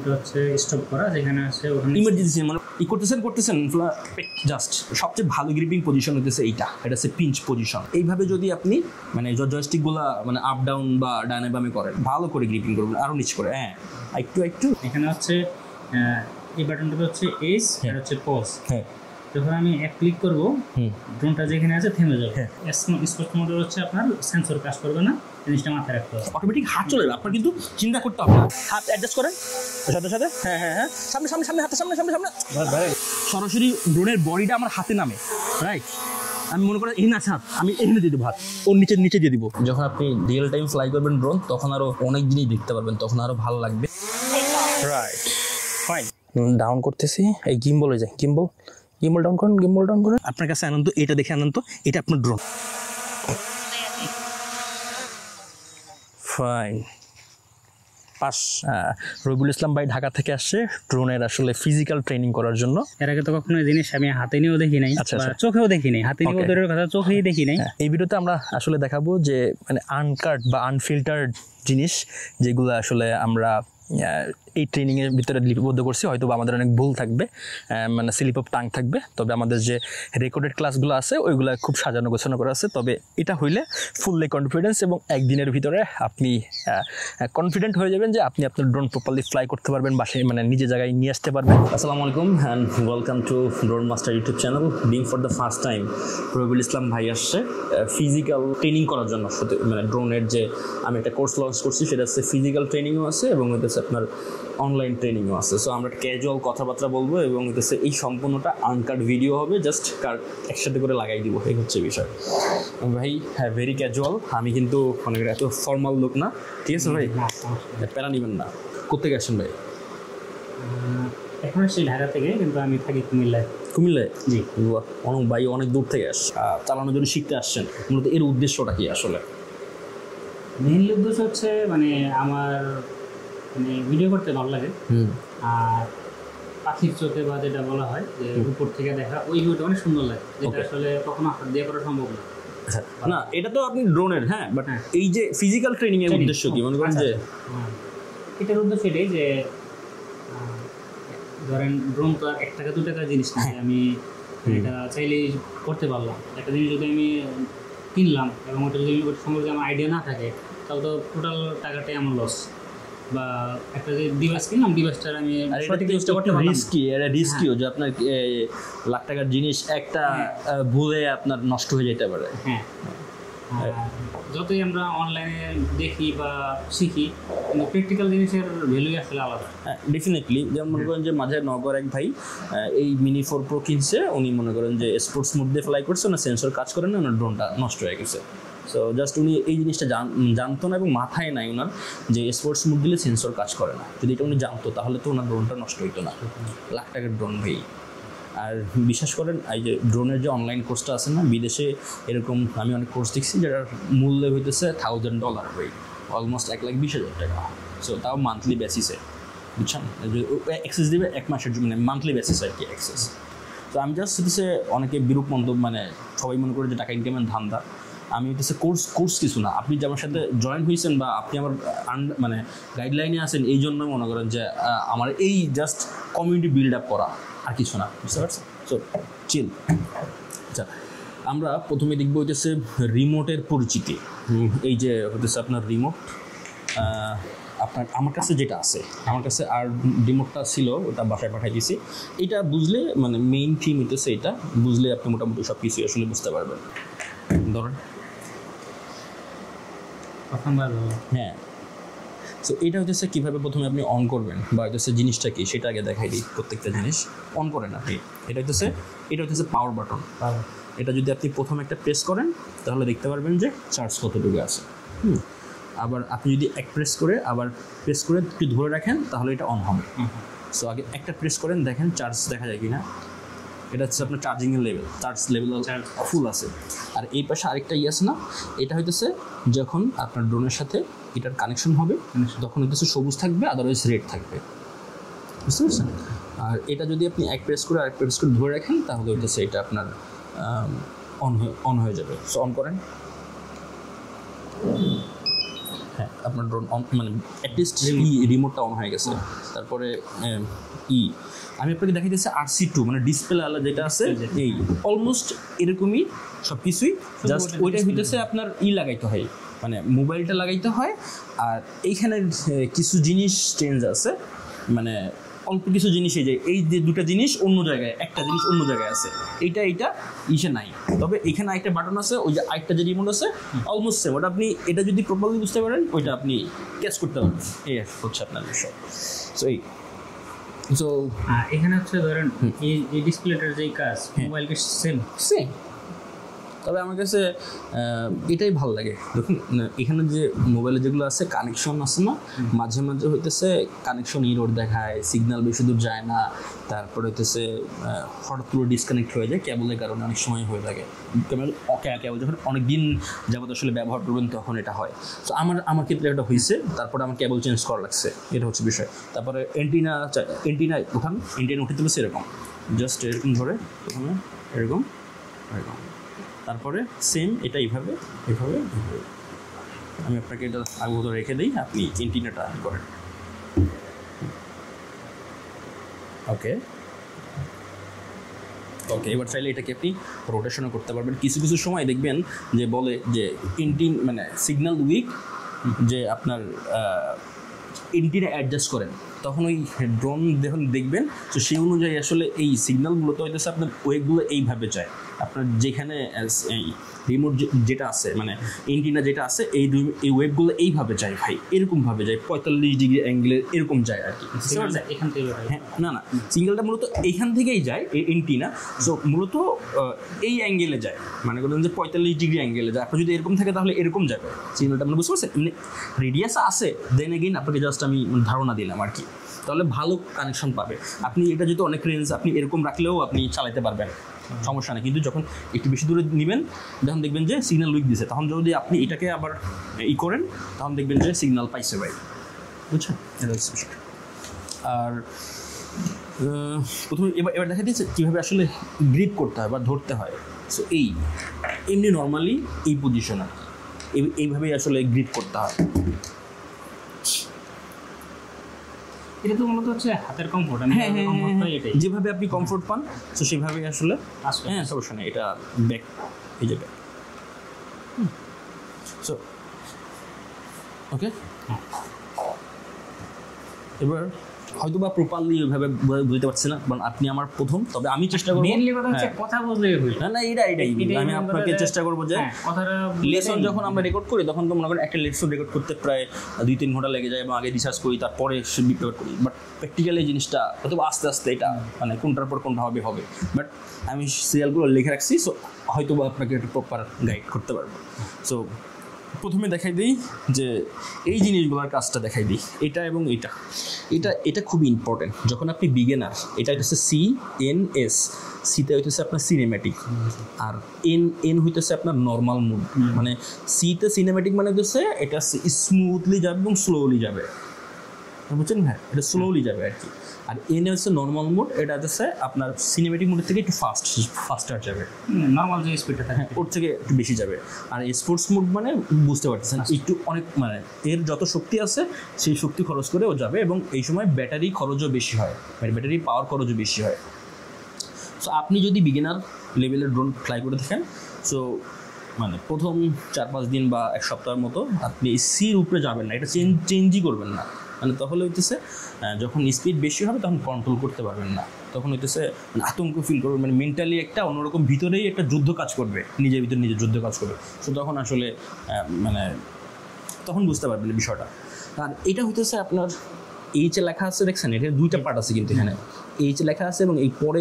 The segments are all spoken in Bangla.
এটা হচ্ছে স্টপ করা, যেখানে আছে ওখানে ইমার্জেন্সি মানে করতেছেন জাস্ট সবচেয়ে ভালো গ্রিপিং পজিশন হচ্ছে এটা হচ্ছে পিঞ্চ পজিশন। এইভাবে যদি আপনি মানে জয়স্টিকগুলো মানে আপ ডাউন বা ডানে বামে করেন, ভালো করে গ্রিপিং করবেন, আরো নিচ করে। হ্যাঁ, একটু এখানে হচ্ছে এই বাটনটা হচ্ছে এস, এটা হচ্ছে পজ। হ্যাঁ, যখন আমি এক ক্লিক করবো ড্রোনটা যেখানে আছে থেমে যাবে। স্পষ্ট মোটর হচ্ছে আপনার সেন্সর কাজ করবে না, জিনিসটা মাথায় রাখতে হবে। অটোমেটিক হাত চলে যাবে, আপনার কিন্তু চিন্তা করতে হবে না। হাত অ্যাডজাস্ট করেন সাথে হ্যাঁ সামনে হাতের সামনে সরাসরি ড্রোনের বডিটা আমার হাতে নামে। রাইট, আমি মনে করি এই না হাত আমি এখানে দিয়ে দেবো, হাত ওর নিচে দিয়ে দিব। যখন আপনি রিয়েল টাইম ফ্লাই করবেন ড্রোন, তখন আরো অনেক জিনিস দেখতে পারবেন, তখন আরো ভালো লাগবে। Right, fine. ডাউন করতেছি, এই গিম্বল হয়ে যায়, গিম্বল ডাউন করেন। আপনার কাছে আনন্দ, এটা দেখে আনন্দ, এটা আপনার drone. Fine, pass. Rabiul Islam ভাই ঢাকা থেকে আসছে ড্রোনের আসলে ফিজিক্যাল ট্রেনিং করার জন্য। এর আগে তো কখনো জিনিস আমি হাতে নিয়েও দেখি নাই, চোখেও দেখি নাই, হাতে নিয়েও দূরের কথা চোখেই দেখি নাই। এই ভিডিওতে আমরা আসলে দেখাবো যে মানে আনকাট বা আনফিল্টার্ড জিনিস যেগুলো আসলে আমরা এই ট্রেনিংয়ের ভিতরে লিপিবদ্ধ করছি। হয়তো আমাদের অনেক ভুল থাকবে, মানে স্লিপ অফ টাং থাকবে, তবে আমাদের যে রেকর্ডেড ক্লাসগুলো আছে ওইগুলো খুব সাজানো গোছানো করা আছে। তবে এটা হইলে ফুললি কনফিডেন্স এবং একদিনের ভিতরে আপনি কনফিডেন্ট হয়ে যাবেন যে আপনি আপনার ড্রোন প্রপারলি ফ্লাই করতে পারবেন, বাসায় মানে নিজে জায়গায় নিয়ে আসতে পারবেন। আসসালামু আলাইকুম and welcome to drone master YouTube channel. Being for the first time Rabiul Islam ভাই আসছে ফিজিক্যাল ট্রেনিং করার জন্য। মানে ড্রোনের যে আমি একটা কোর্স লঞ্চ করছি, সেটা হচ্ছে ফিজিক্যাল ট্রেনিংও আছে এবং হচ্ছে আপনার অনলাইন ট্রেনিংও আছে। সো আমরা ক্যাজুয়াল কথাবার্তা বলবো এবং হচ্ছে এই সম্পূর্ণটা আনকাট ভিডিও হবে, জাস্ট একসাথে করে লাগাই দিব, এই হচ্ছে বিষয়। ভাই হ্যাঁ, ভেরি ক্যাজুয়াল, আমি কিন্তু অনেক এত ফর্মাল লোক না, ঠিক আছে ভাই, প্যারা নিবেন না। কোথেকে আসছেন ভাই? এখন আসছি ঢাকা থেকে, কিন্তু আমি থাকি কুমিল্লায়। জি, অনেক ভাই অনেক দূর থেকে আসছে, চালানোর জন্য শিখতে আসছেন। মূলত এর উদ্দেশ্যটা কি আসলে? মেইনলি উদ্দেশ্য হচ্ছে মানে আমার মানে ভিডিও করতে ভালো লাগে, আর পাখির চোখে বা যেটা বলা হয় যে উপর থেকে দেখা, ওই ভিউটা অনেক সুন্দর লাগে, যেটা আসলে কখনো হাত দিয়ে করা সম্ভব না। না, এটা তো আপনি ড্রোনের, হ্যাঁ, বাট এই যে ফিজিক্যাল ট্রেনিং এর উদ্দেশ্য কি মনে করেন? যে এটার উদ্দেশ্য এটাই যে ধরেন ড্রোন তো 1 টাকা 2 টাকার জিনিস না, আমি এটা চাইলেই করতে পারলাম। একটা জিনিস যদি আমি কিনলাম এবং ওটা যদি সম্পর্কে আমার আইডিয়া না থাকে, তাহলে তো টোটাল টাকাটাই আমার লস। বা একটা যে ডিভাইস কিনলাম, ডিভাইসটার আমি সঠিক ইউজটা করতে পারলাম। রিস্কিও যে আপনার লাখ টাকার জিনিস একটা ভুলে আপনার নষ্ট হয়ে যেতে পারে। হ্যাঁ, যতই আমরা অনলাইনে দেখি বা শিখি, কিন্তু প্র্যাকটিক্যাল জিনিসের ভ্যালুই আসলে আলাদা। ডেফিনেটলি, যেমন মনে করেন যে মাঝে নগর এক ভাই এই মিনি 4 Pro কিনছে, উনি মনে করেন যে স্পোর্টস মোড দিয়ে ফ্লাই করছে না, সেন্সর কাজ করে না, ওনার ড্রোনটা নষ্ট হয়ে গেছে। সো জাস্ট উনি এই জিনিসটা জানতো না এবং মাথায় নাই ওনার যে স্পোর্টস মোড দিলে সেন্সর কাজ করে না। যদি এটা উনি জানতো তাহলে তো ওনার ড্রোনটা নষ্ট হইতো না। লাখ টাকার ড্রোন ভাই। আর বিশ্বাস করেন, এই যে ড্রোনের যে অনলাইন কোর্সটা আছে না, বিদেশে এরকম আমি অনেক কোর্স দেখছি যেটার মূল্য হইতেছে $1000 ভাই, অলমোস্ট 1,20,000 টাকা। সো তাও মান্থলি বেসিসে, বুঝছেন? অ্যাক্সেস দেবে 1 মাসের জন্য, মানে মান্থলি বেসিস আর কি অ্যাক্সেস। তো আমি জাস্ট হচ্ছে অনেকে বিরূপ মন্তব্য, মানে সবাই মনে করে যে টাকা ইনকামের ধান্দা। আমি হচ্ছে কোর্স কিছু না, আপনি যে আমার সাথে জয়েন হয়েছেন বা আপনি আমার মানে গাইডলাইনে আছেন, এই জন্য মনে করেন যে আমার এই জাস্ট কমিউনিটি বিল্ড আপ করা, আর কিছু না, বুঝতে পারছেন? সো চিল। আচ্ছা, আমরা প্রথমে দেখবো হচ্ছে রিমোটের পরিচিতি। এই যে হচ্ছে আপনার রিমোট, আমার কাছে যেটা আছে, আমার কাছে আর রিমোটটা ছিল, ওটা বাসায় পাঠিয়ে দিয়েছি। এটা বুঝলে মানে মেইন থিম হইতেছে, এটা বুঝলে আপনি মোটামুটি সব কিছু আসলে বুঝতে পারবেন। ধরেন হ্যাঁ, সো এটা হচ্ছে কীভাবে প্রথমে আপনি অন করবেন বা হচ্ছে জিনিসটা কি সেটা আগে দেখাই দিই। প্রত্যেকটা জিনিস অন করেন আপনি, এটা হচ্ছে পাওয়ার বাটন। এটা যদি আপনি প্রথম একটা প্রেস করেন তাহলে দেখতে পারবেন যে চার্জ কতটুকু আছে। আবার আপনি যদি এক প্রেস করে আবার প্রেস করে একটু ধরে রাখেন তাহলে এটা অন হবে। সো আগে একটা প্রেস করেন, দেখেন চার্জ দেখা যায় কিনা। এটা হচ্ছে আপনার চার্জিংয়ের লেভেল, চার্জ লেভেল ফুল আছে। আর এই পাশে আরেকটা আছে না, এটা হইতেছে যখন আপনার ড্রোনের সাথে এটার কানেকশন হবে তখন হইতেছে সবুজ থাকবে, আদারওয়াইজ রেড থাকবে, বুঝতে পারছেন? আর এটা যদি আপনি এক প্রেস করে আরেক প্রেস করে ধরে রাখেন তাহলে হইতেছে এটা আপনার অন হয়ে যাবে। সো অন করেন। হ্যাঁ, আপনার ড্রোন মানে অ্যাটলিস্ট রিমোটটা অন হয়ে গেছে। তারপরে আমি আপনাকে দেখাইতেছি RC2 মানে ডিসপ্লে আলা যেটা আছে এই অলমোস্ট এরকমই সব কিছুই, জাস্ট ওইটাই হইতেছে আপনার লাগাইতে হয়, মানে মোবাইলটা লাগাইতে হয়। আর এইখানে কিছু জিনিস চেঞ্জ আছে, মানে অল্প কিছু জিনিসই যে এই যে দুটা জিনিস অন্য জায়গায়, একটা জিনিস অন্য জায়গায় আছে, এইটা ইসে নাই। তবে এখানে একটা বাটন আছে, ওই যে আরেকটা যে রিমোট আছে অলমোস্ট সেম, ওটা আপনি এটা যদি প্রপারলি বুঝতে পারেন ওইটা আপনি ক্যাচ করতে পারবেন। এই হচ্ছে আপনার বিষয়। সো এখানে হচ্ছে ধরেন এই ডিসপ্লেটার যেই কাজ মোবাইলকে সেম। তবে আমার কাছে এটাই ভালো লাগে। দেখুন এখানে যে মোবাইলে যেগুলো আছে কানেকশন আছে না, মাঝে মাঝে হইতেছে কানেকশন ইরোর দেখায়, সিগন্যাল বেশি দূর যায় না, তারপরে হইতেছে হঠাৎ করে ডিসকানেক্ট হয়ে যায় কেবলের কারণে, অনেক সময় হয়ে থাকে। কেবল যখন অনেক দিন যাবত আসলে ব্যবহার করবেন তখন এটা হয়। তো আমার ক্ষেত্রে এটা হয়েছে, তারপরে আমার কেবল চেঞ্জ করা লাগছে, এটা হচ্ছে বিষয়। তারপরে এন্টিনা উঠে তুলেছে এরকম, জাস্ট এরকম ধরে প্রথমে এরকম, তারপরে সেম এটা এইভাবে আমি আপনাকে এটা আগত রেখে দিই, আপনি এন্টিনাটা করেন। ওকে, এবার চাইলে এটাকে আপনি রোটেশনও করতে পারবেন। কিছু কিছু সময় দেখবেন যে বলে যে মানে সিগন্যাল উইক, যে আপনার এন্টিনা অ্যাডজাস্ট করেন, তখন ওই ড্রোন যখন দেখবেন তো সেই অনুযায়ী আসলে এই সিগন্যালগুলো তো হইতেছে আপনার ওয়েগুলো এইভাবে যায়, আপনার যেখানে রিমোট যেটা আছে মানে এন্টিনা যেটা আছে এই ওয়েবগুলো এইভাবে যায় ভাই, এরকমভাবে যায় 45 ডিগ্রি অ্যাঙ্গেলে এরকম যায় আর কি। এখান থেকে হ্যাঁ, না সিগন্যালটা মূলত এইখান থেকেই যায় এই এন্টিনা, সো মূলত এই অ্যাঙ্গেলে যায়, মানে বলুন যে 45 ডিগ্রি অ্যাঙ্গেলে যায়। আপনার যদি এরকম থাকে তাহলে এরকম যাবে সিগন্যালটা, মানে বুঝতে পারছেন? রেডিয়াস আছে, দেন এগেইন আপনাকে জাস্ট আমি ধারণা দিলাম আর কি, তাহলে ভালো কানেকশন পাবে। আপনি এটা যদি অনেক রেঞ্জ আপনি এরকম রাখলেও আপনি চালাতে পারবেন, সমস্যা নেই। কিন্তু যখন একটু বেশি দূরে নেবেন যখন দেখবেন যে সিগন্যাল উইক দিছে, তখন যদি আপনি এটাকে আবার করেন তখন দেখবেন যে সিগন্যাল পাইছে ভাই, বুঝছেন? আর প্রথমে এবার দেখা দিয়েছে কীভাবে আসলে গ্রিপ করতে হয় বা ধরতে হয়। সো এমনি নর্মালি এই পজিশন আর কি, এইভাবেই আসলে গ্রিপ করতে হয়। এটা তো মূলত হচ্ছে হাতের কমফোর্ট। এটাই যেভাবে আপনি কমফোর্ট পান তো সেভাবেই আসলে। হ্যাঁ, সমস্যা নেই। এটা ব্যাক, এই যে ব্যাক। সো ওকে, এবার হয়তো বা প্রপারলি ওইভাবে বুঝতে পারছি না, কারণ আপনি আমার প্রথম, তবে আমি চেষ্টা করবো মেইনলি কথা হচ্ছে কথা বললেই হই না এটাই আমি আপনাকে চেষ্টা করবো যে কথাটা লেসন যখন আমরা রেকর্ড করি তখন তো মনে করেন একটা লেসন রেকর্ড করতে প্রায় 2-3 ঘন্টা লেগে যায় এবং আগে রিসার্চ করি তারপরে রেকর্ড করি, বাট প্র্যাকটিক্যালি জিনিসটা হয়তো আস্তে আস্তে এটা মানে কোনটার পর কোনটা হবে, বাট আমি সিরিয়ালগুলো লিখে রাখছি, সো হয়তো বা আপনাকে একটা প্রপার গাইড করতে পারবো। সো প্রথমে দেখাই দিই যে এই জিনিসগুলোর কাজটা দেখাই দিই, এটা এবং এটা খুবই ইম্পর্টেন্ট যখন আপনি বিগিনার। এটা হচ্ছে CNS, সিতে হইতেছে আপনার সিনেম্যাটিক, আর এন হইতেছে আপনার নর্মাল মুড। মানে সিতে সিনেম্যাটিক মানে হচ্ছে এটা স্মুথলি যাবে এবং স্লোলি যাবে, বুঝছেন? হ্যাঁ, এটা স্লোলি যাবে আর কি। আর এনে হচ্ছে নর্মাল মোড, এটা হচ্ছে আপনার সিনেমেটিক মোডের থেকে একটু ফাস্টার যাবে, নর্মাল যে স্পিডটা থাকে ওর থেকে একটু বেশি যাবে। আর স্পোর্টস মোড মানে বুঝতে পারতেছেন একটু অনেক, মানে এর যত শক্তি আছে সেই শক্তি খরচ করে ও যাবে, এবং এই সময় ব্যাটারি খরচও বেশি হয়, মানে ব্যাটারি পাওয়ার খরচও বেশি হয়। সো আপনি যদি বিগিনার লেভেলের ড্রোন ফ্লাই করে থাকেন, সো মানে প্রথম 4-5 দিন বা এক সপ্তাহের মতো আপনি সির উপরে যাবেন না, এটা চেঞ্জই করবেন না। মানে তাহলে হইতেছে যখন স্পিড বেশি হবে তখন কন্ট্রোল করতে পারবেন না, তখন হইতেছে মানে আতঙ্ক ফিল করবেন, মানে মেন্টালি একটা অন্যরকম ভিতরেই একটা যুদ্ধ কাজ করবে, নিজের ভিতরে নিজের যুদ্ধ কাজ করবে। সো তখন আসলে মানে তখন বুঝতে পারবেন বিষয়টা। আর এটা হইতেছে আপনার এইচে লেখা আছে, দেখছেন? এটা 2টা পার্ট আছে কিন্তু এখানে, এইচে লেখা আছে এবং এই পরে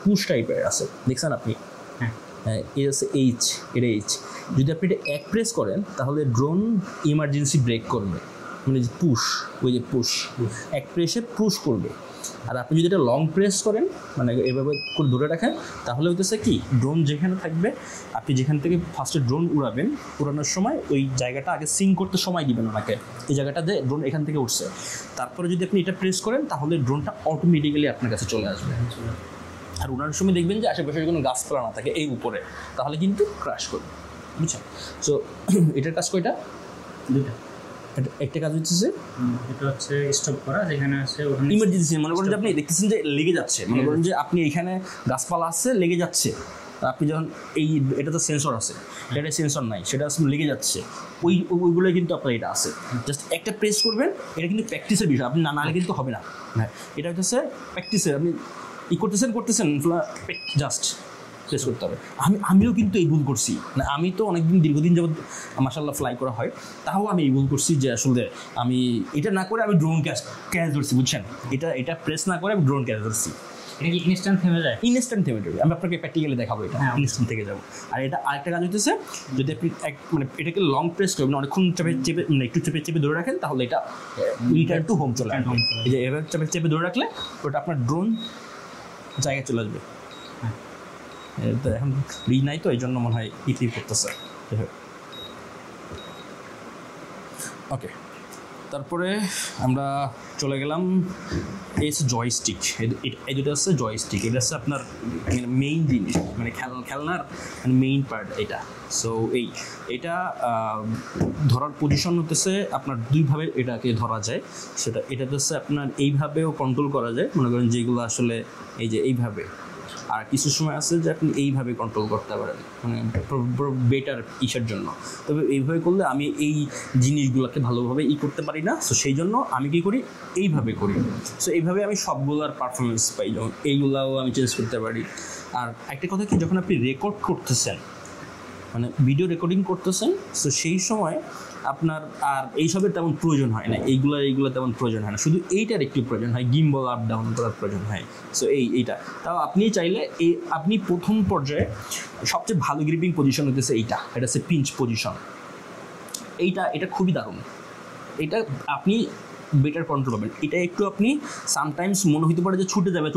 পুশ টাইপের আছে, দেখছেন আপনি? হ্যাঁ, এই হচ্ছে এইচ, এটা এইচ। যদি আপনি এটা এক প্রেস করেন তাহলে ড্রোন ইমার্জেন্সি ব্রেক করবে, মানে পুশ, ওই যে পুশ এক প্রেসে পুশ করবে। আর আপনি যদি এটা লং প্রেস করেন, মানে এভাবে করে ধরে রাখেন, তাহলে হইতেছে কি ড্রোন যেখানে থাকবে, আপনি যেখান থেকে ফার্স্টে ড্রোন উড়ানোর সময় ওই জায়গাটা আগে সিং করতে সময় দিবেন ওনাকে, এই জায়গাটাতে ড্রোন এখান থেকে উঠছে। তারপরে যদি আপনি এটা প্রেস করেন তাহলে ড্রোনটা অটোমেটিক্যালি আপনার কাছে চলে আসবে। আর উড়ানোর সময় দেখবেন যে আশেপাশে কোনো গাছপালা না থাকে এই উপরে, তাহলে কিন্তু ক্র্যাশ করবে, বুঝছেন? সো এটার কাজ কয়টা? 2টা। একটা কাজ হচ্ছে এটা হচ্ছে স্টপ করা, যেখানে আছে ওখানে ইমার্জেন্সি। মনে করেন যে আপনি দেখতেছেন যে লেগে যাচ্ছে, মনে করেন যে আপনি এখানে গাছপালা আছে লেগে যাচ্ছে, আপনি যখন এটা তো সেন্সর আছে, এটা সেন্সর নাই, সেটা আসলে লেগে যাচ্ছে, ওইগুলো কিন্তু আপনার এটা আছে, জাস্ট একটা প্রেস করবেন। এটা কিন্তু প্র্যাকটিসের বিষয়, আপনি নাহলে কিন্তু হবে না। হ্যাঁ, এটা হচ্ছে প্র্যাকটিসের, আপনি করতেছেন জাস্ট প্রেস করতে হবে। আমিও কিন্তু এই ভুল করছি, মানে আমি তো অনেকদিন দীর্ঘদিন যাবত মাশাআল্লাহ ফ্লাই করা হয়, তাও আমি এই ভুল করছি যে আসলে আমি এটা না করে আমি ড্রোন ক্যাচ ধরছি, বুঝছেন? এটা প্রেস না করে আমি ড্রোন ক্যাচ ধরছি। এটা কি ইনস্ট্যান্ট থেমে যায়? ইনস্ট্যান্ট থেমে যাবে, আমি আপনাকে প্র্যাকটিক্যালি দেখাবো এটা ইনস্ট্যান্ট থেকে যাবো। আর এটা আরেকটা কাজ হইতেছে, যদি আপনি মানে এটাকে লং প্রেস করবেন, অনেকক্ষণ চেপে মানে একটু চেপে ধরে রাখেন, তাহলে এটা রিটার্ন টু হোম চলে আসবে। এই যে এবার চেপে ধরে রাখলে ওটা আপনার ড্রোন জায়গায় চলে আসবে। তো এখন রিচ নাই, তো এই জন্য মনে হয় ইতিপ করতেছে। ওকে, তারপরে আমরা চলে গেলাম জয়স্টিক। এই দুটো হচ্ছে জয়স্টিক, এটা হচ্ছে আপনার মেইন জিনিস, মানে খেলনার মেইন পার্ট এটা। সো এটা ধরার পজিশন হতেছে আপনার দুইভাবে এটাকে ধরা যায়। এটা হচ্ছে আপনার এইভাবেও কন্ট্রোল করা যায়, মনে করেন যেগুলো আসলে এই যে এইভাবে, আর কিছু সময় আছে যে আপনি এইভাবে কন্ট্রোল করতে পারেন, মানে বেটার ইসের জন্য। তবে এইভাবে করলে আমি এই জিনিসগুলোকে ভালোভাবে করতে পারি না, সো সেই জন্য আমি কী করি, এইভাবে করি। সো এইভাবে আমি সবগুলোর পারফরমেন্স পাই, যেমন এইগুলাও আমি চেঞ্জ করতে পারি। আর একটা কথা কি, যখন আপনি রেকর্ড করতেছেন, মানে ভিডিও রেকর্ডিং করতেছেন, সো সেই সময় আপনার আর এইসবের তেমন প্রয়োজন হয় না, এইগুলো তেমন প্রয়োজন হয় না, শুধু এইটার একটু প্রয়োজন হয়, গিম্বল আপ ডাউন করার প্রয়োজন হয়। সো এইটা তাও আপনি চাইলে আপনি প্রথম পর্যায়ে সবচেয়ে ভালো গ্রিপিং পজিশন হতেছে এটা হচ্ছে পিঞ্চ পজিশন। এটা খুবই দারুণ, এটা আপনি বেটার কন্ট্রোল পাবেন। এটা একটু আপনি সামটাইমস মনে হতে পারে যে ছুটে যাবে,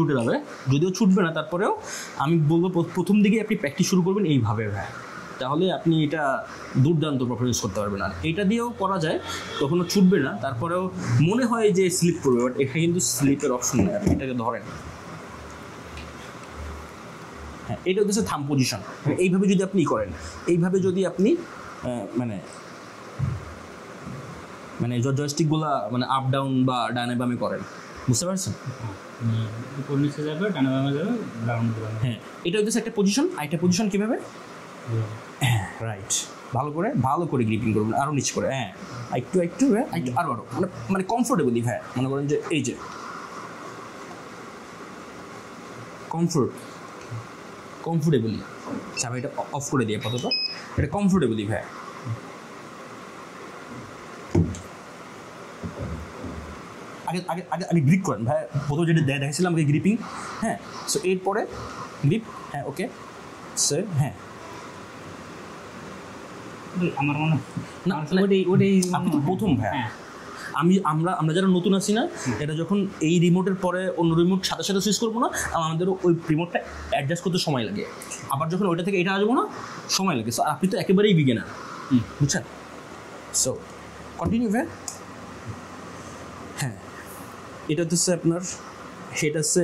যদিও ছুটবে না, তারপরেও আমি বলবো প্রথম দিকে আপনি প্র্যাকটিস শুরু করবেন এইভাবে, তাহলে আপনি এটা দুর্দান্ত পারফরমেন্স করতে পারবেন। আর এটা দিয়েও করা যায়, কখনো ছুটবে না, তারপরেও মনে হয় যে স্লিপ করবে, বাট এখানে কিন্তু স্লিপের অপশন নেই, আপনি এটাকে ধরেন। হ্যাঁ, এটা হচ্ছে থাম পজিশন। এইভাবে যদি আপনি করেন, এইভাবে যদি আপনি মানে জয়স্টিকগুলা মানে আপ ডাউন বা ডানে বামে করেন, বুঝতে পারছেন? উপর নিচে যাবে, ডানে বামে যাবে, ডাউন যাবে। হ্যাঁ, এটা হচ্ছে একটা পজিশন। আর একটা পজিশন কীভাবে, হ্যাঁ রাইট, ভালো করে গ্রিপিং করবেন, আরও নিচে করে, হ্যাঁ একটু আরও মানে কমফোর্টেবলি। হ্যাঁ, মনে করেন যে এই যে কমফোর্টেবলি, আমি এটা অফ করে দিই আপাতত, এটা কমফোর্টেবলি। হ্যাঁ, আগে গ্রিপ করেন ভাই, প্রথমে যেটা দেখেছিলাম আগে গ্রিপিং। হ্যাঁ, সো এরপরে গ্রিপ। হ্যাঁ, ওকে স্যার। হ্যাঁ, আমার মনে না আপনি তো প্রথম ভাই, আমরা যারা নতুন আছি না, এটা যখন এই রিমোটের পরে অন্য রিমোট সাথে সুইচ করবো না, আমাদেরও ওই রিমোটটা অ্যাডজাস্ট করতে সময় লাগে, আবার যখন ওইটা থেকে এটা আসবো না সময় লাগে। সো আপনি তো একেবারেই বিগিনার, বুঝছেন? সো কন্টিনিউ ভাই। হ্যাঁ, এটা হচ্ছে আপনার, সেটা হচ্ছে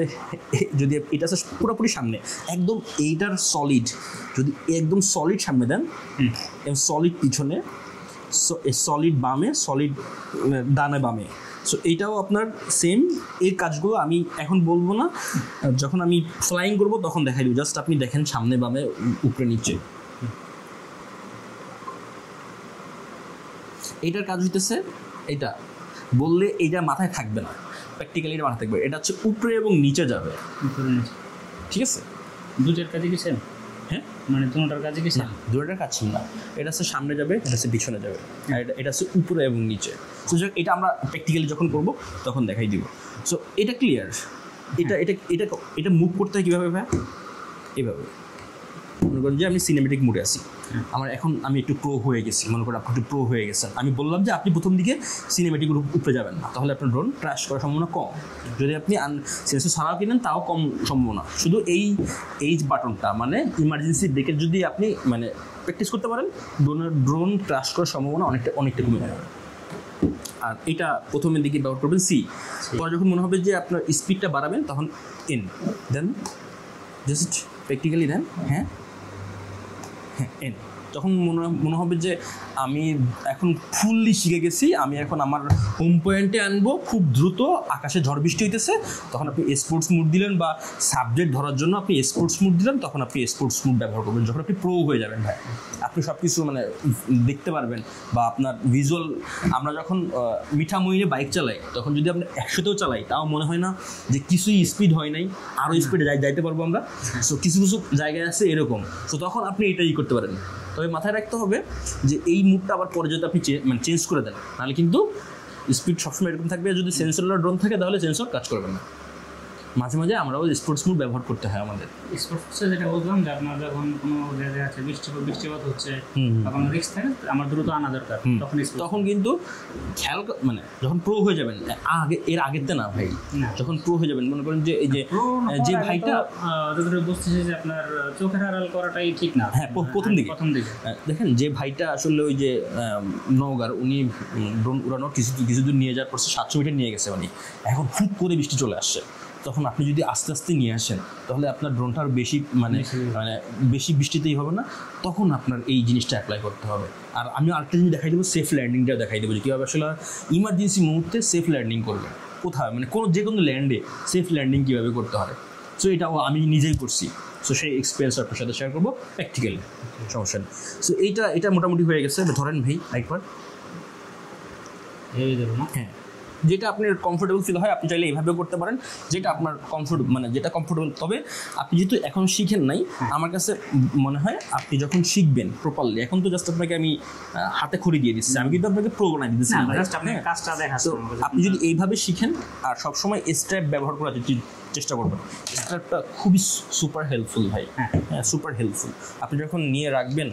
যদি এটা হচ্ছে পুরোপুরি সামনে একদম, এইটার সলিড যদি একদম সলিড সামনে দেন, সলিড পিছনে, সলিড বামে, সলিড ডানে বামে। সো এইটাও আপনার সেম। এই কাজগুলো আমি এখন বলবো না, যখন আমি ফ্লাইং করবো তখন দেখাই দিব, জাস্ট আপনি দেখেন সামনে বামে উপরে নিচে। এইটার কাজ হইতেছে, এটা বললে এইটা মাথায় থাকবে না, প্র্যাকটিক্যালি এটা মাথায় থাকবে, এটা হচ্ছে উপরে এবং নিচে যাবে, ঠিক আছে? দুটার কাজে কি সেম? হ্যাঁ, মানে দুটার কাজে কি সেম? দুটার কাজ না, এটা হচ্ছে সামনে যাবে, এটা হচ্ছে পিছনে যাবে, আর এটা হচ্ছে উপরে এবং নিচে। সো এটা আমরা প্র্যাকটিক্যালি যখন করবো তখন দেখাই দিব। সো এটা ক্লিয়ার। এটা মুভ করতে হয় কীভাবে ভাই? এভাবে মনে করেন যে আমি সিনেমেটিক মুডে আছি, আমি একটু প্রো হয়ে গেছি, মনে করেন আপনি একটু প্রো হয়ে গেছেন, আমি বললাম যে আপনি প্রথম দিকে সিনেমেটিক উপরে যাবেন না, তাহলে আপনার ড্রোন ক্র্যাশ করার সম্ভাবনা কম। যদি আপনি সেন্সর ছাড়াও কিনেন তাও কম সম্ভাবনা। শুধু এই বাটনটা মানে ইমার্জেন্সি ব্রেকের যদি আপনি মানে প্র্যাকটিস করতে পারেন, ড্রোন ক্র্যাশ করার সম্ভাবনা অনেকটা কমে যাবে। আর এটা প্রথমের দিকে ব্যবহার করবেন সি, পরে যখন মনে হবে যে আপনার স্পিডটা বাড়াবেন তখন এন, দেন জাস্ট প্র্যাকটিক্যালি দেন। হ্যাঁ, এন তখন মনে হবে যে আমি এখন ফুললি শিখে গেছি, আমি এখন আমার হোম পয়েন্টে আনবো, খুব দ্রুত আকাশে ঝড় বৃষ্টি হইতেছে, তখন আপনি স্পোর্টস মুড দিলেন, বা সাবজেক্ট ধরার জন্য আপনি স্পোর্টস মুড দিলেন, তখন আপনি স্পোর্টস মুড ব্যবহার করবেন। যখন আপনি প্রো হয়ে যাবেন ভাই, আপনি সব কিছু মানে দেখতে পারবেন, বা আপনার ভিজুয়াল, আমরা যখন মিঠামইনে বাইক চালাই তখন যদি আপনি 100তেও চালাই তাও মনে হয় না যে কিছুই স্পিড হয় নাই, আরও স্পিডে যাইতে পারবো আমরা। সো কিছু কিছু জায়গায় আছে এরকম, তো তখন আপনি এটাই করতে পারেন। তবে মাথায় রাখতে হবে যে এই মুডটা আবার পরে যদি আপনি চেঞ্জ করে দেন, নাহলে কিন্তু স্পিড সবসময় এরকম থাকবে। যদি সেন্সরওয়ালা ড্রোন থাকে তাহলে সেন্সর কাজ করবে না। মাঝে মাঝে আমরাও স্পোর্টস মুড ব্যবহার করতে হয় আমাদের। স্পোর্টসে যেটা বললাম যে আপনার যখন কোনো জায়গায় আছে বৃষ্টিপাত হচ্ছে বা কোনো রিস্ক থাকে, আমার দ্রুত আনা দরকার, তখন কিন্তু খেয়াল মানে যখন প্রো হয়ে যাবেন, এর আগেতে না ভাই, যখন প্রো হয়ে যাবেন, মনে করেন যে এই যে ভাইটা যতটুকু বুঝতেছি যে আপনার চোখের আড়াল করাটাই ঠিক না। হ্যাঁ, প্রথম দিকে দেখেন যে ভাইটা আসলে ওই যে নওগাঁর, উনি ড্রোন উড়ানোর কিছুদূর নিয়ে যাওয়ার পর 700 মিটার নিয়ে গেছে উনি, এখন হুট করে বৃষ্টি চলে আসছে, তখন আপনি যদি আস্তে আস্তে নিয়ে আসেন তাহলে আপনার ড্রোনটা আর বেশি বেশি বৃষ্টিতেই হবে না, তখন আপনার এই জিনিসটা অ্যাপ্লাই করতে হবে। আর আমি আরেকটা জিনিস দেখাই দেবো, সেফ ল্যান্ডিংটাও দেখাই দেবো যে কীভাবে আসলে ইমার্জেন্সি মুহূর্তে সেফ ল্যান্ডিং করবে, কোথায় মানে যে কোনো ল্যান্ডে সেফ ল্যান্ডিং কীভাবে করতে হয়। সো এটাও আমি নিজেই করছি, সো সেই এক্সপিরিয়েন্স আপনার সাথে শেয়ার করবো প্র্যাকটিক্যালি, সমস্যা নেই। সো এটা মোটামুটি হয়ে গেছে। ধরেন ভাই একবার হ্যাঁ, যেটা আপনার কমফোর্টেবল ফিল হয় আপনি চাইলে এইভাবেও করতে পারেন, যেটা আপনার যেটা কমফোর্টেবল। তবে আপনি যেহেতু এখন শিখেন নাই, আমার কাছে মনে হয় আপনি যখন শিখবেন প্রপারলি, এখন তো জাস্ট আপনাকে আমি হাতে খড়ি দিয়ে দিচ্ছি, আমি কিন্তু আপনাকে প্রো বানাই দিচ্ছি। আপনি যদি এইভাবে শিখেন আর সবসময় স্ট্র্যাপ ব্যবহার করার চেষ্টা করবেন, স্ট্র্যাপটা খুবই সুপার হেল্পফুল ভাই, হ্যাঁ সুপার হেল্পফুল। আপনি যখন নিয়ে রাখবেন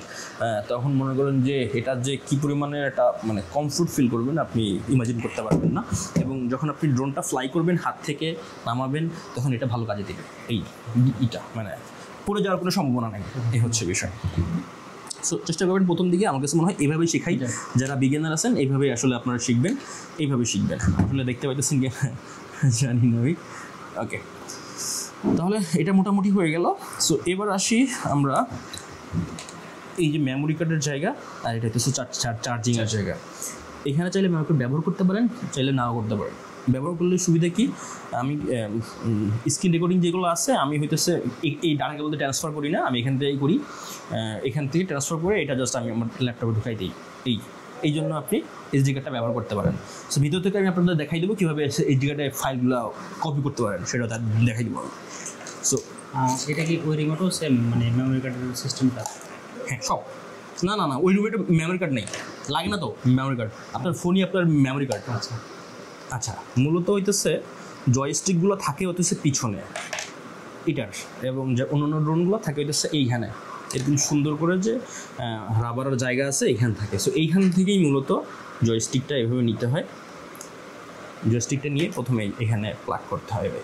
তখন মনে করেন যে এটা যে কী পরিমাণে একটা মানে কমফোর্ট ফিল করবেন আপনি ইমাজিন করতে পারবেন না। এবং যখন আপনি ড্রোনটা ফ্লাই করবেন, হাত থেকে নামাবেন, তখন এটা ভালো কাজে দেবে। এইটা মানে পড়ে যাওয়ার কোনো সম্ভাবনা নেই, এই হচ্ছে বিষয়। সো চেষ্টা করবেন প্রথম দিকে, আমার কাছে মনে হয় এইভাবেই শেখাই, যারা বিগিনার আছেন এইভাবেই আসলে আপনারা শিখবেন, এইভাবে শিখবেন। আসলে দেখতে পাইতেছেন কি জানি না ভাই। ওকে, তাহলে এটা মোটামুটি হয়ে গেল। সো এবার আসি আমরা এই যে মেমোরি কার্ডের জায়গা, আর এটা হচ্ছে চার্জিংয়ের জায়গা। এখানে চাইলে মেমোরি কার্ড ব্যবহার করতে পারেন, চাইলে নাও করতে পারেন। ব্যবহার করলে সুবিধা কি, আমি স্ক্রিন রেকর্ডিং যেগুলো আছে আমি হইতেছে এই ডাটা কেবল ট্রান্সফার করি না, আমি এখান থেকেই করি, এখান থেকে ট্রান্সফার করে এটা জাস্ট আমি আমার ল্যাপটপে ঢুকাই দিই। এই জন্য আপনি এসডি কার্ডটা ব্যবহার করতে পারেন। সো ভিতর থেকে আমি আপনাদের দেখাই দেবো কীভাবে এসডি কার্ডের ফাইলগুলো কপি করতে পারেন, সেটা তার দেখাই দেবো। সো এটা কি ওই রিমোটও সেম মানে মেমোরি কার্ডের সিস্টেমটা? হ্যাঁ সব, না ওই রিমোটে মেমোরি কার্ড নেই, লাগে না তো মেমোরি কার্ড, আপনার ফোনই আপনার মেমোরি কার্ড। আচ্ছা মূলত হইতেছে জয়স্টিকগুলো থাকে হইতেছে পিছনে এটার, এবং যে অন্যান্য ড্রোনগুলো থাকে হইতেছে এইখানে, এরকম সুন্দর করে যে রাবারের জায়গা আছে এইখান থাকে। সো এইখান থেকেই মূলত জয়স্টিকটা এভাবে নিতে হয়, জয়স্টিকটা নিয়ে প্রথমে এখানে প্লাগ করতে হবে।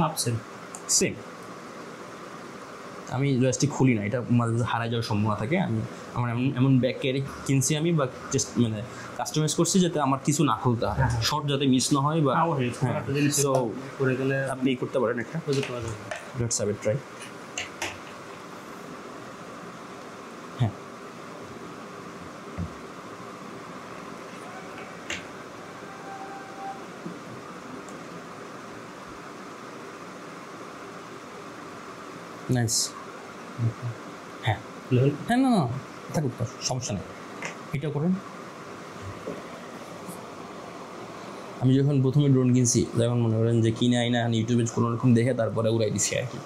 মাপছেন সেম, আমি জয়স্টিক খুলি না, এটা মাঝে মাঝে হারাই যাওয়ার সম্ভাবনা থাকে। আমার এমন ব্যাগ ক্যারি কিনছি আমি, বা জাস্ট মানে কাস্টমাইজ করছি যাতে আমার কিছু না খুলতে হয়, শর্ট যাতে মিস না হয়। বা সো করে গেলে আপনি করতে পারেন একটা, লেটস হ্যাভ ইট ট্রাই। হ্যাঁ নাইস। হ্যাঁ হ্যাঁ না থাকুক, সমস্যা নেই, এটা করুন। আমি যখন প্রথমে ড্রোন কিনছি তখন মনে করেন যে কিনে আইনা ইউটিউবে কোনো রকম দেখে তারপরে উড়াই দিছি আর কি।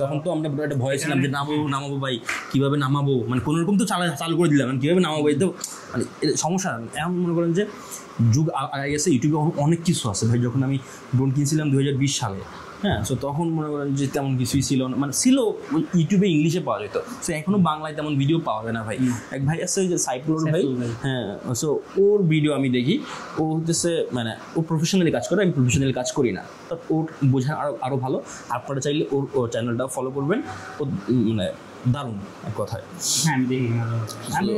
তখন তো আমরা একটা ভয় ছিলাম যে নামাবো ভাই, কীভাবে নামাবো, মানে কোনো রকম তো চালু করে দিলাম, মানে কীভাবে নামাবো, এই তো মানে সমস্যা। এখন মনে করেন যে যুগ আগে গেছে, ইউটিউবে অনেক কিছু আছে ভাই। যখন আমি ড্রোন কিনছিলাম 2020 সালে, হ্যাঁ, সো তখন মনে করেন যে তেমন কিছুই ছিল না, মানে ছিল ইউটিউবে ইংলিশে পাওয়া যেত, সো এখনও বাংলায় তেমন ভিডিও পাওয়া যায় না ভাই। এক ভাই আছে যে সাইফুল ভাই, হ্যাঁ, সো ওর ভিডিও আমি দেখি, ও হচ্ছে মানে ও প্রফেশনালি কাজ করে, আমি প্রফেশনালি কাজ করি না, তো ওর বোঝা আরও ভালো। আপনারা চাইলে ওর চ্যানেলটাও ফলো করবেন, ও মানে দারুণ এক কথায়। হ্যাঁ আমি দেখি আমি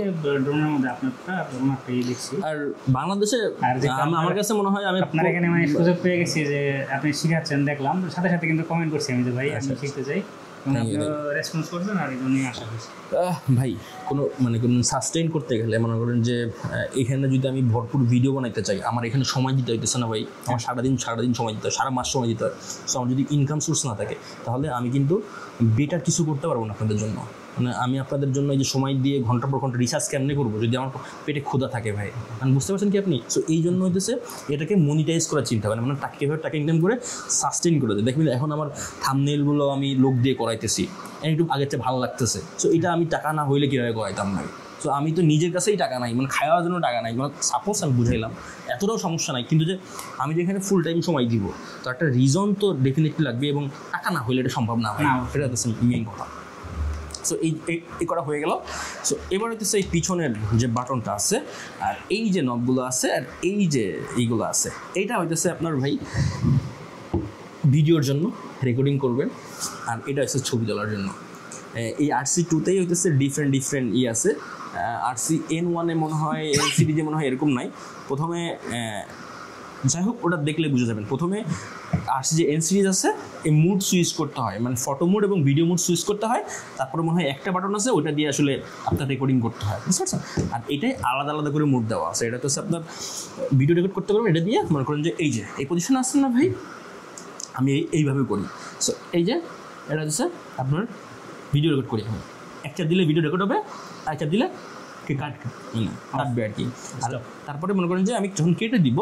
ড্রোনের মধ্যে আপনারটা ড্রোনারটাই দেখছি। আর বাংলাদেশে আমার কাছে মনে হয় আমি আপনার এখানে মানে সুযোগ পেয়ে গেছি যে আপনি শিখাচ্ছেন দেখলাম, সাথে সাথে কিন্তু কমেন্ট করছি আমি যে ভাই আমি শিখতে চাই, রেসপন্স করবেন আর এই জন্যই আশা করছি। ভাই কোনো সাস্টেইন করতে গেলে মনে করেন যে এখানে যদি আমি ভরপুর ভিডিও বানাইতে চাই, আমার এখানে সময় দিতে হইতেছে না ভাই, আমার সারাদিন সময় দিতে হয়, সারা মাস সময় দিতে হয়। সো আমার যদি ইনকাম সোর্স না থাকে তাহলে আমি কিন্তু বেটার কিছু করতে পারবো না আপনাদের জন্য। মানে আমি আপনাদের জন্য এই যে সময় দিয়ে ঘন্টা পর ঘন্টা রিসার্চ কেমনে করবো যদি আমার পেটে ক্ষুধা থাকে ভাই, মানে বুঝতে পারছেন কি আপনি? সো এই জন্য হইতেছে এটাকে মনিটাইজ করার চিন্তা ভাবনা, মানে টাকা কীভাবে টাকা ইনকাম করে সাস্টেইন করে দেয়। দেখবেন এখন আমার থাম্বনেইলগুলো আমি লোক দিয়ে করাইতেছি, একটু আগের চেয়ে ভালো লাগতেছে। সো এটা আমি টাকা না হইলে কীভাবে করাইতাম ভাই? সো আমি তো নিজের কাছেই টাকা নাই, মানে খাওয়ার জন্য টাকা নাই, মানে সাপোজ আমি বুঝাইলাম এতটাও সমস্যা নাই, কিন্তু যে আমি যেখানে ফুল টাইম সময় দিব তো একটা রিজন তো ডেফিনেটলি লাগবে, এবং টাকা না হইলে এটা সম্ভব না হয়, এটা হচ্ছে মেইন কথা। সো এই করা হয়ে গেল। সো এবার হচ্ছে এই পিছনের যে বাটনটা আছে আর এই যে নবগুলো আছে আর এই যে এইগুলো আছে, এইটা হইতেছে আপনার ভাই ভিডিওর জন্য রেকর্ডিং করবেন, আর এটা হচ্ছে ছবি তোলার জন্য। এই RC2তেই হইতেছে ডিফারেন্ট আছে। RC-N1 মনে হয়, N সিরিজে মনে হয় এরকম নাই। প্রথমে যাই হোক ওটা দেখলে বুঝে যাবেন। প্রথমে RC যে N সিরিজ আছে এই মুড সুইচ করতে হয়, মানে ফটো মুড এবং ভিডিও মুড সুইচ করতে হয়। তারপরে মনে হয় একটা বাটন আছে ওইটা দিয়ে আসলে আপনার রেকর্ডিং করতে হয়, বুঝতে পারছেন? আর এটাই আলাদা আলাদা করে মুড দেওয়া আছে। এটা তো হচ্ছে আপনার ভিডিও রেকর্ড করতে পারবেন এটা দিয়ে। মনে করেন যে এই যে এই পজিশনে আসছেন না ভাই, আমি এইভাবে করি। সো এই যে এটা হচ্ছে আপনার ভিডিও রেকর্ড করি, আমি এক চাপ দিলে ভিডিও রেকর্ড হবে, আর চাপ দিলে কাটবে আর কি। আর তারপরে মনে করেন যে আমি যখন কেটে দিব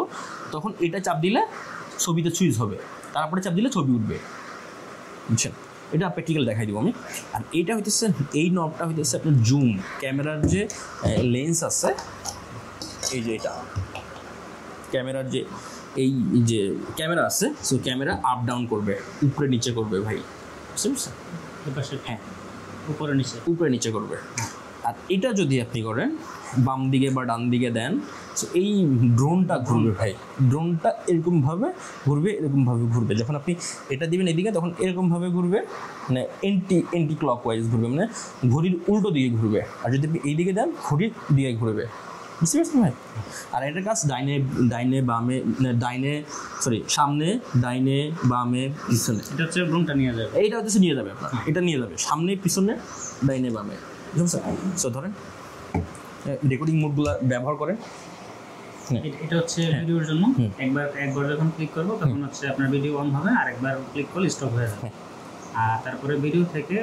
তখন এটা চাপ দিলে ছবিতে সুইচ হবে, তারপরে চাপ দিলে ছবি উঠবে, বুঝছেন? এটা প্র্যাকটিক্যাল দেখাই দিব আমি। আর এইটা হইতেছে এই নবটা হইতেছে আপনার জুম ক্যামেরার যে লেন্স আছে, এই যে এটা ক্যামেরার যে এই যে ক্যামেরা আছে, সো ক্যামেরা আপ ডাউন করবে, উপরে নিচে করবে ভাই, বুঝতে পারছেন? হ্যাঁ উপরে নিচে করবে। আর এটা যদি আপনি করেন বাম দিকে বা ডান দিকে দেন, সো এই ড্রোনটা ঘুরবে ভাই, ড্রোনটা এরকমভাবে ঘুরবে। যখন আপনি এটা দিবেন এদিকে তখন এরকমভাবে ঘুরবে, মানে এন্টি ক্লকওয়াইজ ঘুরবে, মানে ঘড়ির উল্টো দিকে ঘুরবে। আর যদি আপনি এই দিকে দেন ঘড়ির দিকে ঘুরবে, বুঝতে পারছেন ভাই? আর এটার কাজ ডাইনে বামে, সামনে ডাইনে বামে পিছনে, এটা হচ্ছে ড্রোনটা নিয়ে যাবে, এইটা হচ্ছে নিয়ে যাবে আপনার, এটা নিয়ে যাবে সামনে পিছনে ডাইনে বামে। সো ধরেন রেকর্ডিং মোডগুলো ব্যবহার করেন। এটা হচ্ছে ভিডিওর জন্য একবার যখন ক্লিক করবো তখন হচ্ছে আপনার ভিডিও অন হবে, আর একবার ক্লিক করলে স্টপ হয়ে যাবে। আর তারপরে ভিডিও থেকে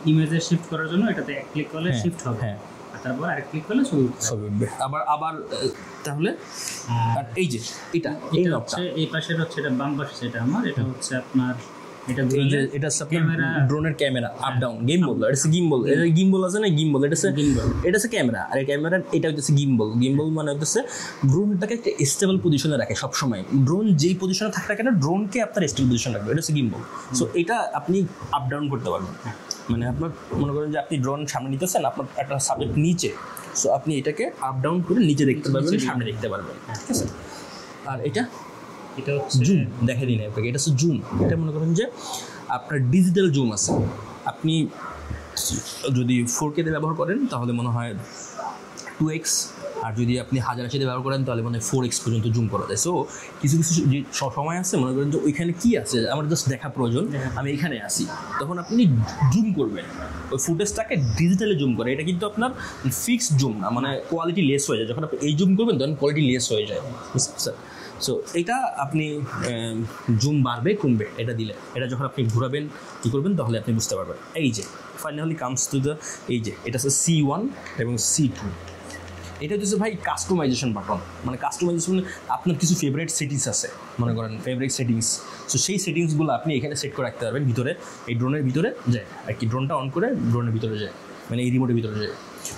ইমেজে শিফট করার জন্য এটাতে এক ক্লিক করলে শিফট হবে, আর তারপর আরেক ক্লিক করলে ছবি উঠবে আবার তাহলে। আর এই যে এটা হচ্ছে এই পাশের হচ্ছে এটা বাম পাশে, সেটা আমার, এটা হচ্ছে আপনার এটা ক্যামেরা, ড্রোনের ক্যামেরা আপ ডাউন গিম্বল, এটা হচ্ছে গিম্বল, এটা গিম্বল আছে না, গিম্বল এটা হচ্ছে ক্যামেরা, আর ক্যামেরা এটা হচ্ছে গিম্বল মানে হচ্ছে ড্রোনটাকে একটা স্টেবল পজিশনে রাখে সব সময়। ড্রোন যেই পজিশনে থাকে না কেন ড্রোনকে আপনার স্টেবল পজিশনে রাখবে, এটা হচ্ছে গিম্বল। সো এটা আপনি আপ ডাউন করতে পারবেন, মানে আপনার মনে করেন যে আপনি ড্রোন সামনে নিতেছেন, আপনার একটা সাবজেক্ট নিচে, সো আপনি এটাকে আপ ডাউন করে নিচে দেখতে পারবেন, সামনে দেখতে পারবেন, ঠিক আছে? আর এটা হচ্ছে জুম, দেখে দিন আপনাকে, এটা হচ্ছে জুম। এটা মনে করেন যে আপনার ডিজিটাল জুম আছে, আপনি যদি 4K-তে ব্যবহার করেন তাহলে মনে হয় 2x, আর যদি আপনি 1080-তে ব্যবহার করেন তাহলে মনে হয় 4x পর্যন্ত জুম করা যায়। সো কিছু যে সময় আছে মনে করেন যে ওইখানে কী আছে আমার জাস্ট দেখা প্রয়োজন, আমি এখানে আসি, তখন আপনি জুম করবেন, ওই ফুটেজটাকে ডিজিটালি জুম করে। এটা কিন্তু আপনার ফিক্সড জুম না, মানে কোয়ালিটি লেস হয়ে যায়। যখন আপনি এই জুম করবেন তখন কোয়ালিটি লেস হয়ে যায়, বুঝতে পারছেন? সো এটা আপনি জুম বাড়বে কমবে এটা দিলে, এটা যখন আপনি ঘুরাবেন কী করবেন তাহলে আপনি বুঝতে পারবেন। এই যে ফাইনালি কামস টু দ্য, এই যে এটা হচ্ছে C1 এবং C2। এটা হচ্ছে ভাই কাস্টমাইজেশন বাটন, মানে কাস্টমাইজেশন আপনার কিছু ফেভারিট সেটিংস আছে, মনে করেন ফেভারিট সেটিংস, সো সেই সেটিংসগুলো আপনি এখানে সেট করে রাখতে পারবেন ভিতরে, এই ড্রোনের ভিতরে যায় আর কি, ড্রোনটা অন করে ড্রোনের ভিতরে যায়, মানে এই রিমোটের ভিতরে যায়।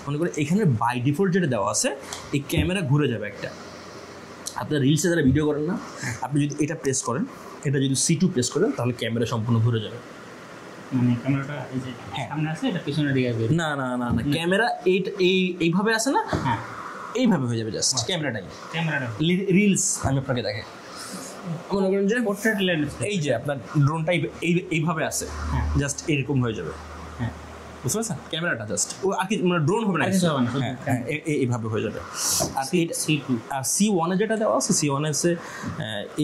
মনে করে এখানে বাই ডিফল্ট যেটা দেওয়া আছে এই ক্যামেরা ঘুরে যাবে একটা, আপনার রিলসে যারা ভিডিও করেন না, আপনি যদি এটা প্রেস করেন, এটা যদি C2 প্রেস করেন তাহলে ক্যামেরা সম্পূর্ণ ঘুরে যাবে, মানে ক্যামেরাটা এই যে সামনে আছে এটা পিছনের দিকে আসবে। না ক্যামেরা এইভাবে আছে না, এইভাবে হয়ে যাবে জাস্ট ক্যামেরাটাই। রিলস আমি আপনাকে দেখাই, মনে করেন যে পোর্ট্রেট লেন্স, এই যে আপনার ড্রোনটা এইভাবে আছে, জাস্ট এরকম হয়ে যাবে, বুঝতে পারছেন? ক্যামেরাটা জাস্ট ও আর কি মানে ড্রোন হবে না, আর কিছু হবে না, হ্যাঁ হ্যাঁ এইভাবে হয়ে যাবে। আর C2 আর C1 এ যেটা দেওয়া আছে, C1 এ আছে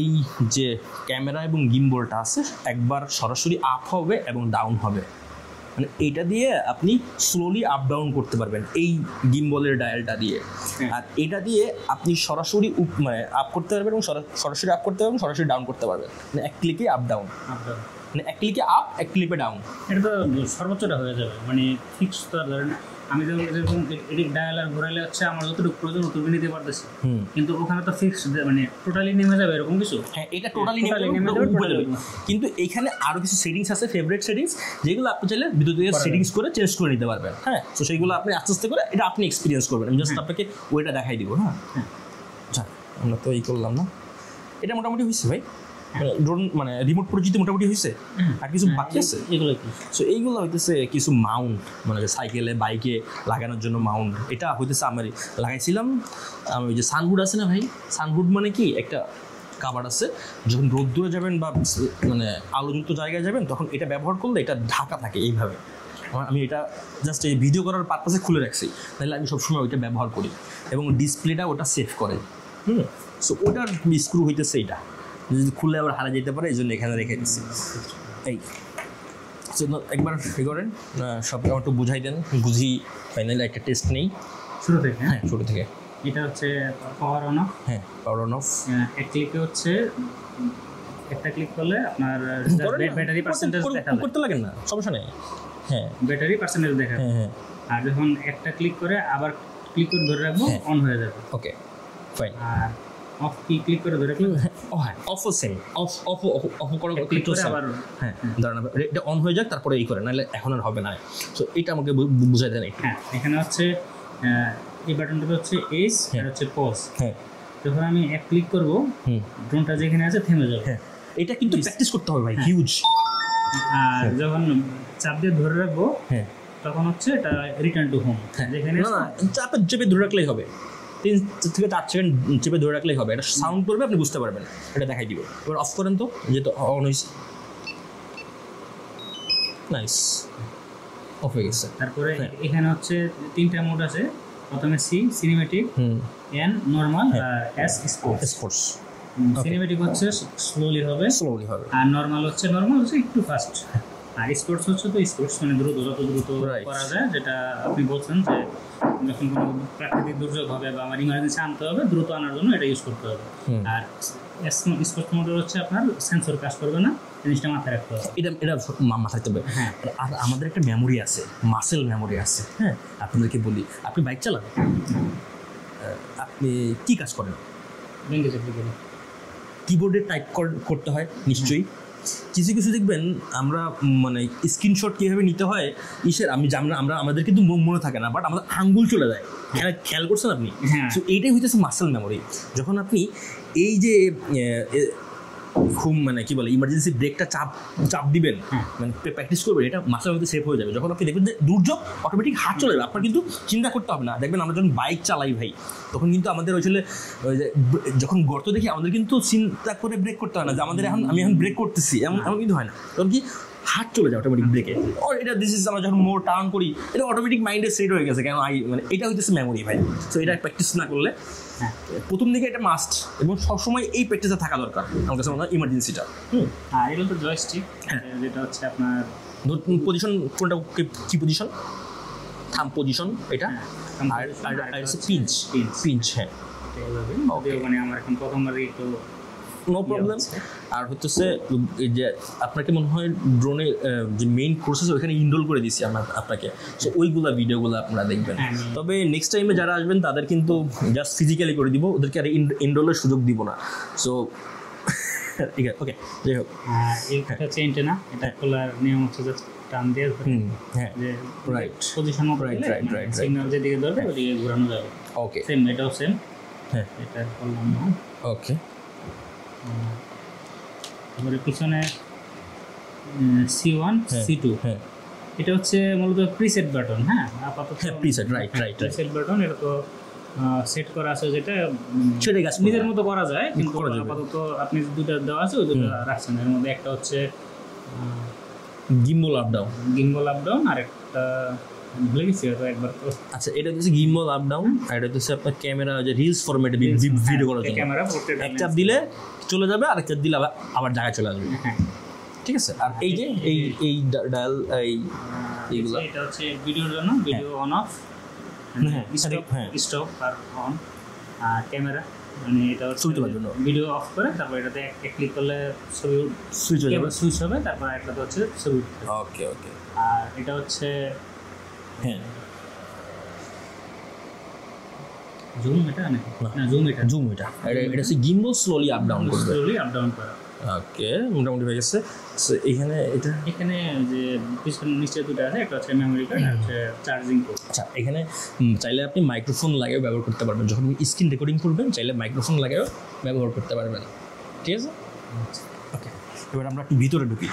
এই যে ক্যামেরা এবং গিম্বলটা আছে একবার সরাসরি আপ হবে এবং ডাউন হবে, মানে এইটা দিয়ে আপনি স্লোলি আপ ডাউন করতে পারবেন এই গিম্বলের ডায়ালটা দিয়ে। আর এটা দিয়ে আপনি সরাসরি মানে আপ করতে পারবেন এবং সরাসরি আপ করতে পারবেন, সরাসরি ডাউন করতে পারবেন, মানে এক ক্লিকে আপ ডাউন, মানে এক ক্লিকে আপ এক ক্লিকে ডাউন। এটা তো সর্বোচ্চটা হয়ে যাবে, মানে ফিক্স তো ধরেন আমি যেরকম এডিট ডায়াল আর ঘোরালে হচ্ছে আমার যতটুকু প্রয়োজন অতটুকু নিতে পারতেছি, কিন্তু ওখানে তো ফিক্স মানে টোটালি নেমে যাবে এরকম কিছু। হ্যাঁ এটা টোটালি নেমে যাবে, কিন্তু এখানে আরো কিছু সেটিংস আছে, ফেভারিট সেটিংস, যেগুলো আপনি চাইলে বিদ্যুৎ সেটিংস করে চেঞ্জ করে নিতে পারবেন। হ্যাঁ, তো সেইগুলো আপনি আস্তে আস্তে করে এটা আপনি এক্সপিরিয়েন্স করবেন। আমি জাস্ট আপনাকে ওইটা দেখাই দিব। হ্যাঁ আচ্ছা, আমরা তো এই করলাম না, এটা মোটামুটি হয়েছে ভাই, ড্রোন মানে রিমোট পরিচিতি মোটামুটি হয়েছে, আর কিছু বাকি আছে। এগুলো কি? সো এইগুলো হইতেছে কিছু মাউন্ট, মানে সাইকেলে বাইকে লাগানোর জন্য মাউন্ট। এটা হইতেছে আমি লাগাইছিলাম, আমি ওই যে সানহুড আছে না ভাই, সানহুড মানে কি একটা কাভার আছে, যখন রোদ্দুরে যাবেন বা মানে আলোযুক্ত জায়গায় যাবেন তখন এটা ব্যবহার করলে এটা ঢাকা থাকে এইভাবে। আমি এটা জাস্ট এই ভিডিও করার পারপাসে খুলে রাখছি, তাহলে আমি সবসময় ওইটা ব্যবহার করি এবং ডিসপ্লেটা ওটা সেভ করে। সো ওটার স্ক্রু হইতেছে এইটা, যদি খুলে আবার হারা যেতে পারে এই জন্য এখানে রেখে দিচ্ছি। এই একবার ই করেন, সব আমার একটু বুঝাই দেন, বুঝি ফাইনালি একটা টেস্ট নেই শুরু থেকে। হ্যাঁ শুরু থেকে। এটা হচ্ছে পাওয়ার অন অফ। হ্যাঁ পাওয়ার অন অফ। এক ক্লিকে হচ্ছে, একটা ক্লিক করলে আপনার ব্যাটারি পার্সেন্টেজ দেখাবে, করতে লাগে না, সমস্যা নেই। হ্যাঁ ব্যাটারি পার্সেন্টেজ দেখাবে। হ্যাঁ, আর যখন একটা ক্লিক করে আবার ক্লিক করে ধরে রাখবো, অন হয়ে যাবে। Okay fine. আর অফ কি ক্লিক করে ধরে রাখবো, হ্যাঁ অফও সেম, অফ করা ক্লিক করে আবার হ্যাঁ ধরেন এটা অন হয়ে যাক, তারপরে এই করে, নাহলে এখন আর হবে না। সো এটা আমাকে বুঝাই দেন একটু। হ্যাঁ এখানে হচ্ছে এই বাটনটা হচ্ছে এস, আর হচ্ছে পজ। হ্যাঁ যখন আমি এক ক্লিক করবো ড্রোনটা যেখানে আছে থেমে যাবে। হ্যাঁ এটা কিন্তু প্র্যাকটিস করতে হবে ভাই, হিউজ। আর যখন চাপ দিয়ে ধরে রাখবো, হ্যাঁ তখন হচ্ছে এটা রিটার্ন টু হোম। যেখানে না চাপে চেপে ধরে রাখলেই হবে, 3 থেকে 4 সেকেন্ড চেপে ধরে রাখলেই হবে, এটা সাউন্ড করবে, আপনি বুঝতে পারবেন, এটা দেখাই দিব। এবার অফ করেন তো, যেহেতু অন হয়েছে, নাইস অফ হয়ে গেছে। তারপরে এখানে হচ্ছে 3টা মোড আছে, প্রথমে সি সিনেমেটিক, এন নরমাল, আর এস স্পোর্টস। সিনেমেটিক হচ্ছে স্লোলি হবে, আর নরমাল হচ্ছে একটু ফাস্ট, আর স্পোর্টস হচ্ছে তো স্পোর্টস মানে দ্রুত, যত দ্রুত করা যায়, যেটা আপনি বলছেন যে যখন কোনো প্রাকৃতিক দুর্যোগ হবে বা আমার ইমার্জেন্সি আনতে হবে, দ্রুত আনার জন্য এটা ইউজ করতে হবে। আর স্পোর্টস মোডের হচ্ছে আপনার সেন্সর কাজ করবে না, জিনিসটা মাথায় রাখতে হবে, এটা মাথায় রাখতে হবে। হ্যাঁ, আর আমাদের একটা মেমোরি আছে, মাসেল মেমোরি আছে। হ্যাঁ আপনাদেরকে বলি, আপনি বাইক চালান, আপনি কি কাজ করেন? কিবোর্ডে টাইপ করতে হয় নিশ্চয়ই। কিছু কিছু দেখবেন আমরা মানে স্ক্রিনশট কীভাবে নিতে হয় আমরা আমাদের কিন্তু মনে থাকে না, বাট আমাদের আঙ্গুল চলে যায়। খেয়াল করছেন আপনি? তো এইটাই হইতেছে মাসেল মেমোরি। যখন আপনি এই যে খুব মানে কি বলে ইমার্জেন্সি ব্রেকটা চাপ দিবেন, মানে প্র্যাকটিস করবেন, এটা মাসের মধ্যে সেভ হয়ে যাবে। যখন আপনি দেখবেন যে দুর্যোগ, অটোমেটিক হাত চলে যাবে, আপনার কিন্তু চিন্তা করতে হবে না। দেখবেন আমরা যখন বাইক চালাই ভাই, তখন কিন্তু আমাদের ওই যখন গর্ত দেখি আমাদের কিন্তু চিন্তা করে ব্রেক করতে হয় না যে আমাদের আমি এখন ব্রেক করতেছি, এমন কিন্তু হয় না। তখন কি হাত চলে যায় অটোমেটিক ব্রেকে। এটা আমরা যখন মোর টার্ন করি, এটা অটোমেটিক মাইন্ডে সেট হয়ে গেছে, কেন মানে এটা হইতেছে মেমোরি ভাই। সো এটা প্র্যাকটিস না করলে, প্রথম দিকে এটা মাস্ট, এবং সবসময় এই প্র্যাকটিসটা থাকা দরকার আমার কাছে মনে হয়, ইমার্জেন্সিটা। আর এটা তো জয়স্টিক, যেটা হচ্ছে আপনার পজিশন, কোনটা কি পজিশন? থাম পজিশন এটা, আর পিঞ্চ। হ্যাঁ মানে আমার এখন প্রথমবার একটু নো প্রবলেম। আর হচ্ছে যে আপনাকে মনে হয় ড্রোনের যে মেইন প্রসেস ওইখানে ইনরোল করে দিচ্ছি আমরা আপনাকে, সো ওইগুলা ভিডিওগুলো আপনারা দেখবেন। তবে নেক্সট টাইমে যারা আসবেন তাদের কিন্তু জাস্ট ফিজিক্যালি করে দিব, ওদেরকে আর ইনরোলের সুযোগ দিব না। সো ঠিক আছে, ওকে যাই হোক। এটা হচ্ছে এন্টেনা, এটা খোলার নিয়ম হচ্ছে জাস্ট টান দিয়ে হ্যাঁ যে রাইট পজিশন মতো সিগন্যাল যেদিকে ধরবে ওদিকে ঘোরানো যাবে। ওকে সেম, এটাও সেম। হ্যাঁ এটা করলাম না। ওকে তারপরে পিছনে C1 C2, হ্যাঁ এটা হচ্ছে মূলত প্রিসেট বাটন। হ্যাঁ আপাতত প্রিসেট, রাইট প্রিসেট বাটন, এটা তো সেট করা আছে, যেটা সেটাই কাজ নিজের মতো করা যায়, কিন্তু আপাতত আপনি দুটো দেওয়া আছে, ওই দুটো রাখছেন। এর মধ্যে একটা হচ্ছে গিম্বল আপ ডাউন, আর একটা ভুলে গেছি হয়তো একবার তো আচ্ছা, এটা হচ্ছে গিম্বল আপ ডাউন, আর এটা হচ্ছে আপনার ক্যামেরা যে রিলস ফরম্যাটে ভিডিও করার জন্য। ক্যামেরা এক চাপ দিলে চলে যাবে, আর এক চাপ দিলে আবার জায়গায় চলে আসবে। হ্যাঁ, ঠিক আছে। আর এই যে এই ডায়াল এইগুলো এটা হচ্ছে ভিডিওর জন্য, ভিডিও অন অফ, হ্যাঁ, স্টপ আর অন। আর ক্যামেরা মানে এটা হচ্ছে ছবি তোলার জন্য। ভিডিও অফ করে তারপর এটাতে এক ক্লিক করলে ছবি সুইচ হয়ে যাবে। সুইচ হবে, তারপর একটাতে হচ্ছে ছবি উঠবে। ওকে ওকে। আর এটা হচ্ছে হ্যাঁ, জুম, এটা না জুম, এটা জুম, এটা হচ্ছে গিম্বল স্লোলি আপ ডাউন করবে। স্লোলি আপ ডাউন করা। ওকে, মোটামুটি হয়ে গেছে। সো এখানে এখানে যে পিছনে নিচে দুটো আছে, একটা হচ্ছে মেমোরি কার্ড আর হচ্ছে চার্জিং পোর্ট। আচ্ছা, এখানে চাইলে আপনি মাইক্রোফোন লাগিয়েও ব্যবহার করতে পারবেন। যখন স্ক্রিন রেকর্ডিং করবেন চাইলে মাইক্রোফোন লাগিয়েও ব্যবহার করতে পারবেন। ঠিক আছে, ওকে। এবার আমরা একটু ভিতরে ঢুকি।